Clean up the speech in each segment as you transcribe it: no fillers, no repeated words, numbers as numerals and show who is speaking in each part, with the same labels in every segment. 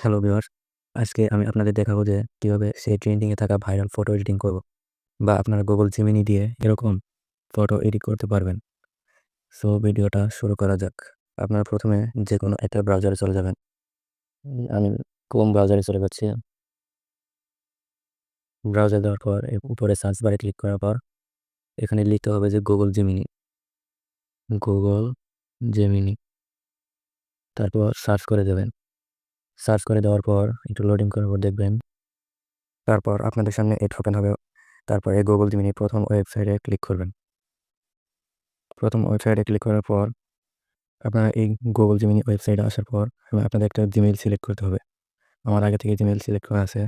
Speaker 1: Hello viewers, আজকে আমি আপনাদের দেখাবো যে কিভাবে সেই ট্রেন্ডিং এ থাকা ভাইরাল ফটো এডিটিং করব বা আপনারা Google Gemini দিয়ে এরকম ফটো এডিট করতে পারবেন। সো ভিডিওটা শুরু করা যাক। আপনারা প্রথমে যেকোনো একটা ব্রাউজারে চলে যাবেন। আমি Chrome ব্রাউজারে চলে যাচ্ছি। ব্রাউজার দেওয়ার পর উপরে সার্চ বারে ক্লিক করার পর এখানে লিখতে হবে যে Google Gemini। Google Gemini, তারপর সার্চ করে দেবেন। সার্চ করে দেওয়ার পর একটু লোডিং করার পর দেখবেন। তারপর আপনাদের সামনে এটা ওপেন হবে। তারপরে Google Gemini প্রথম ওয়েবসাইটে ক্লিক করবেন। প্রথম ওয়েবসাইটে ক্লিক করার পর আপনারা এই Google Gemini ওয়েবসাইটে আসার পর আপনাদের একটা জিমেইল সিলেক্ট করতে হবে। আমার আগে থেকে জিমেইল সিলেক্ট করা আছে।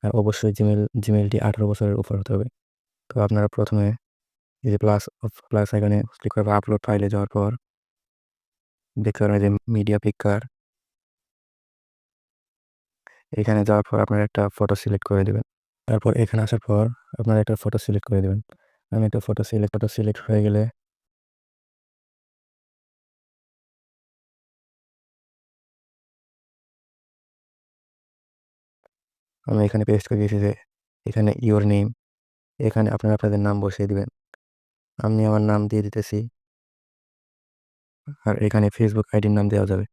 Speaker 1: আর অবশ্যই জিমেইলটি 18 বছরের উপর হতে হবে। তো আপনারা প্রথমে এই যে প্লাস আইকনে ক্লিক করে আপলোড ফাইলে যাওয়ার পর দেখতে পারবেন যে মিডিয়া পিকার, এখানে যাওয়ার পর আপনারা একটা ফটো সিলেক্ট করে দেবেন। তারপর এখানে আসার পর আপনারা একটা ফটো সিলেক্ট করে দেবেন। আমি একটা ফটো সিলেক্ট হয়ে গেলে আমি এখানে পেস্ট করে দিয়েছি যে এখানে ইওর নেম, এখানে আপনারা আপনাদের নাম বসিয়ে দিবেন। আমি আমার নাম দিয়ে দিতেছি। আর এখানে ফেসবুক আইডির নাম দেওয়া যাবে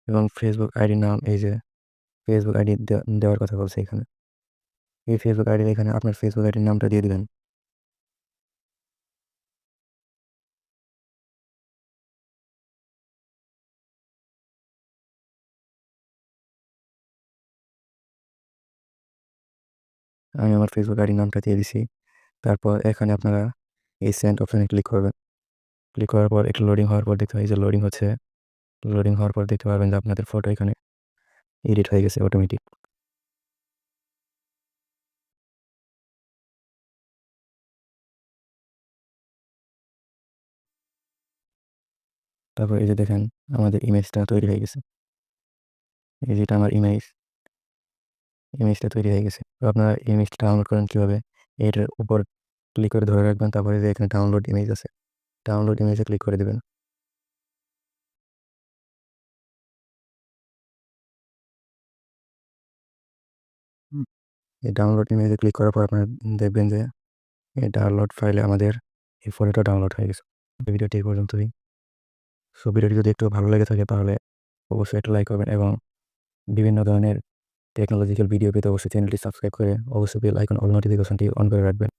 Speaker 1: এবং ফেসবুক আইডির নাম এই যে ফেসবুক আইডি দেওয়ার কথা বলছে এখানে। এই ফেসবুক আইডির এখানে আপনার ফেসবুক আইডির নামটা দিয়ে দিবেন। আমি আমার ফেসবুক আইডির নামটা দিয়ে দিছি। তারপর এখানে আপনারা এই সেন্ড অপশনে ক্লিক করবেন। ক্লিক করার পর একটু লোডিং হওয়ার পর দেখতে হয় যে লোডিং হচ্ছে। লোডিং হওয়ার পর দেখতে পারবেন যে আপনাদের ফটো এখানে এডিট হয়ে গেছে অটোমেটিক। তারপর এই যে দেখেন আমাদের ইমেজটা তৈরি হয়ে গেছে। এই যেটা আমার ইমেজটা তৈরি হয়ে গেছে। তো আপনারা ইমেজটা ডাউনলোড করেন কিভাবে? এটার উপর ক্লিক করে ধরে রাখবেন। তারপরে যে এখানে ডাউনলোড ইমেজ আছে। ডাউনলোড ইমেজে ক্লিক করে দিবেন। এই ডাউনলোড ইমেজে ক্লিক করার পর আপনারা দেখবেন যে এই ডাউনলোড ফাইলে আমাদের এই ফটোটা ডাউনলোড হয়ে গেছে। ভিডিওটি এই পর্যন্তই। সো ভিডিওটি যদি একটু ভালো লেগে থাকে তাহলে অবশ্যই একটা লাইক করবেন এবং বিভিন্ন ধরনের টেকনোলজিক্যাল ভিডিও পেতে অবশ্যই চ্যানেলটি সাবস্ক্রাইব করে অবশ্যই বেল আইকন অল নোটিফিকেশনটি অন করে রাখবেন।